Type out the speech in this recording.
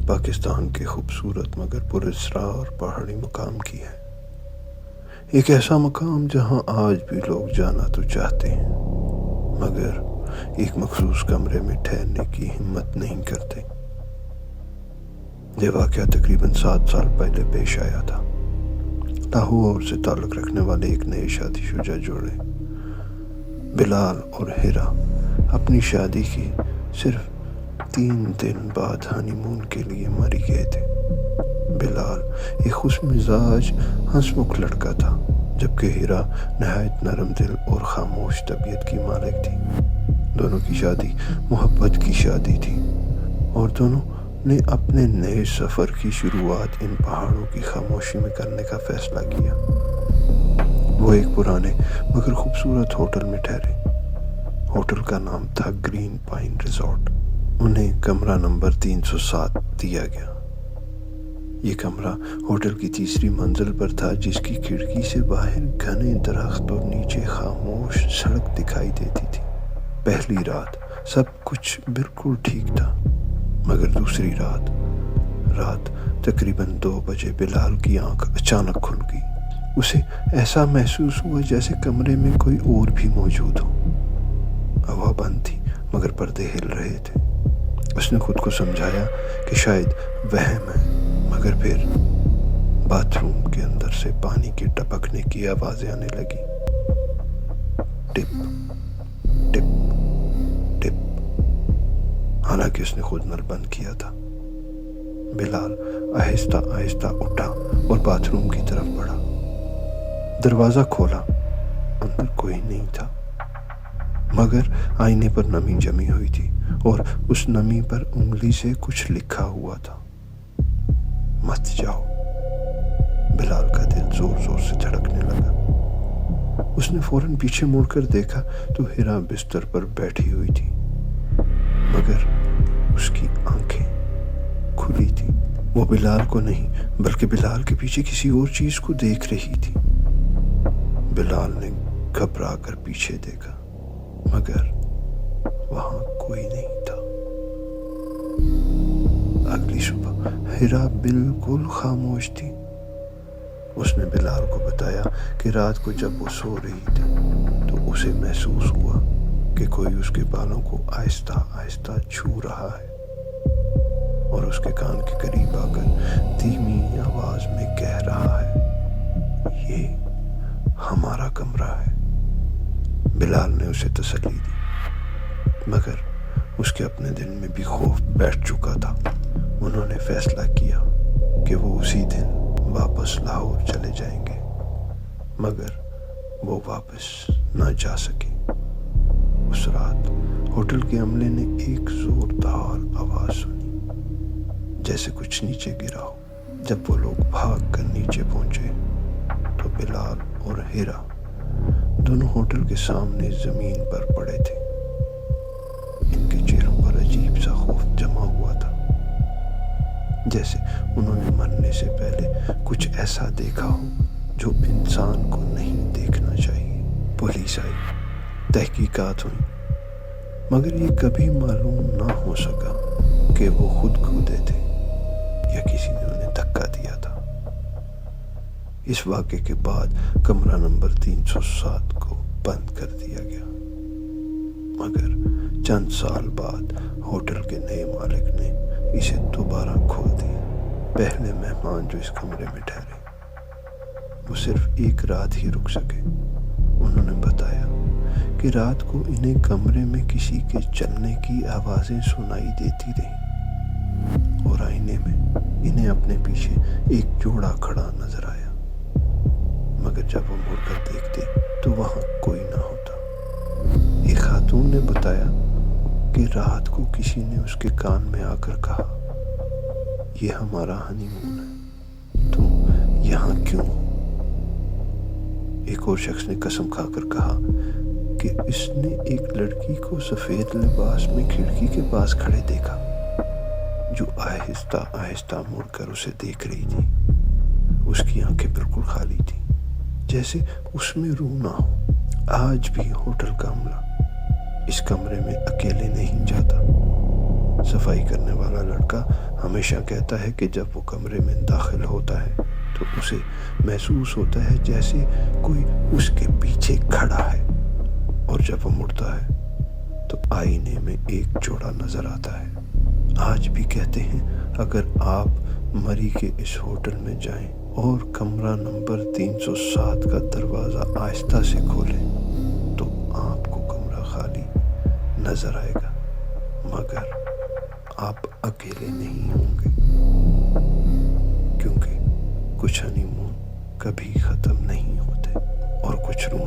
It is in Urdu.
پاکستان کے خوبصورت مگر پراسرار پہاڑی مقام کی ہے۔ ایک ایسا مقام جہاں آج بھی لوگ جانا تو چاہتے ہیں مگر ایک مخصوص کمرے میں ٹھہرنے کی ہمت نہیں کرتے۔ یہ واقعہ تقریباً 7 سال پہلے پیش آیا تھا۔ لاہور سے تعلق رکھنے والے ایک نئے شادی شدہ جوڑے بلال اور ہیرا اپنی شادی کی صرف 3 دن بعد ہانی مون کے لیے مری گئے تھے۔ بلال ایک خوش مزاج ہنس مکھ لڑکا تھا جبکہ ہیرا نہایت نرم دل اور خاموش طبیعت کی مالک تھی۔ دونوں کی شادی محبت کی شادی تھی اور دونوں نے اپنے نئے سفر کی شروعات ان پہاڑوں کی خاموشی میں کرنے کا فیصلہ کیا۔ وہ ایک پرانے مگر خوبصورت ہوٹل میں ٹھہرے۔ ہوٹل کا نام تھا گرین پائن ریزورٹ۔ انہیں کمرہ نمبر 307 دیا گیا۔ یہ کمرہ ہوٹل کی تیسری منزل پر تھا جس کی کھڑکی سے باہر گھنے درخت اور نیچے خاموش سڑک دکھائی دیتی تھی۔ پہلی رات سب کچھ بالکل ٹھیک تھا مگر دوسری رات تقریباً 2 بجے بلال کی آنکھ اچانک کھل گئی۔ اسے ایسا محسوس ہوا جیسے کمرے میں کوئی اور بھی موجود ہو۔ ہوا بند تھی مگر پردے ہل رہے تھے۔ اس نے خود کو سمجھایا کہ شاید وہم ہے مگر پھر باتھ روم کے اندر سے پانی کے ٹپکنے کی آوازیں آنے لگی۔ ٹپ ٹپ ٹپ۔ حالانکہ اس نے خود نل بند کیا تھا۔ بلال آہستہ آہستہ اٹھا اور باتھ روم کی طرف بڑھا۔ دروازہ کھولا، اندر کوئی نہیں تھا مگر آئینے پر نمی جمی ہوئی تھی اور اس نمی پر انگلی سے کچھ لکھا ہوا تھا، مت جاؤ۔ بلال کا دل زور زور سے دھڑکنے لگا۔ اس نے فوراً پیچھے مڑ کر دیکھا تو ہیرا بستر پر بیٹھی ہوئی تھی مگر اس کی آنکھیں کھلی تھی۔ وہ بلال کو نہیں بلکہ بلال کے پیچھے کسی اور چیز کو دیکھ رہی تھی۔ بلال نے گھبرا کر پیچھے دیکھا مگر وہاں کوئی نہیں تھا۔ اگلی صبح ہیرا بالکل خاموش تھی۔ اس نے بلال کو بتایا کہ رات کو جب وہ سو رہی تھی تو اسے محسوس ہوا کہ کوئی اس کے بالوں کو آہستہ آہستہ چھو رہا ہے اور اس کے کان کے قریب آ کر دھیمی آواز میں کہہ رہا ہے، یہ ہمارا کمرہ ہے۔ بلال نے اسے تسلی دی مگر اس کے اپنے دل میں بھی خوف بیٹھ چکا تھا۔ انہوں نے فیصلہ کیا کہ وہ اسی دن واپس لاہور چلے جائیں گے مگر وہ واپس نہ جا سکے۔ اس رات ہوٹل کے عملے نے ایک زوردار آواز سنی جیسے کچھ نیچے گرا ہو۔ جب وہ لوگ بھاگ کر نیچے پہنچے تو بلال اور ہیرا دونوں ہوٹل کے سامنے زمین پر پڑے تھے۔ ان کے چہروں پر عجیب سا خوف جمع ہوا تھا جیسے انہوں نے مرنے سے پہلے کچھ ایسا دیکھا ہو جو انسان کو نہیں دیکھنا چاہیے۔ پولیس آئی، تحقیقات ہوئی مگر یہ کبھی معلوم نہ ہو سکا کہ وہ خود کودے تھے یا کسی نے انہیں دھکا دیا تھا۔ اس واقعے کے بعد کمرہ نمبر 307 کو بند کر دیا گیا مگر چند سال بعد ہوٹل کے نئے مالک نے اسے دوبارہ کھول دیا۔ پہلے مہمان جو اس کمرے میں ٹھہرے وہ صرف 1 رات ہی رک سکے۔ انہوں نے بتایا کہ رات کو انہیں کمرے میں کسی کے چلنے کی آوازیں سنائی دیتی رہیں اور آئینے میں انہیں اپنے پیچھے ایک جوڑا کھڑا نظر آیا مگر جب وہ مڑ کر دیکھتے تو وہاں کوئی نہ ہوتا۔ ایک خاتون نے بتایا کہ رات کو کسی نے اس کے کان میں آ کر کہا، یہ ہمارا ہنی مون ہے، تم یہاں کیوں ہو؟ ایک اور شخص نے قسم کھا کر کہا کہ اس نے ایک لڑکی کو سفید لباس میں کھڑکی کے پاس کھڑے دیکھا جو آہستہ آہستہ مڑ کر اسے دیکھ رہی تھی۔ اس کی آنکھیں بالکل خالی تھی جیسے اس میں روح نہ ہو۔ آج بھی ہوٹل کا عملہ اس کمرے میں اکیلے نہیں جاتا۔ صفائی کرنے والا لڑکا ہمیشہ کہتا ہے کہ جب وہ کمرے میں داخل ہوتا ہے تو اسے محسوس ہوتا ہے جیسے کوئی اس کے پیچھے کھڑا ہے، اور جب وہ مڑتا ہے تو آئینے میں ایک جوڑا نظر آتا ہے۔ آج بھی کہتے ہیں اگر آپ مری کے اس ہوٹل میں جائیں اور کمرہ نمبر 307 کا دروازہ آہستہ سے کھولیں تو آپ کو کمرہ خالی نظر آئے گا، مگر آپ اکیلے نہیں ہوں گے، کیونکہ کچھ ہنی مون کبھی ختم نہیں ہوتے اور کچھ روم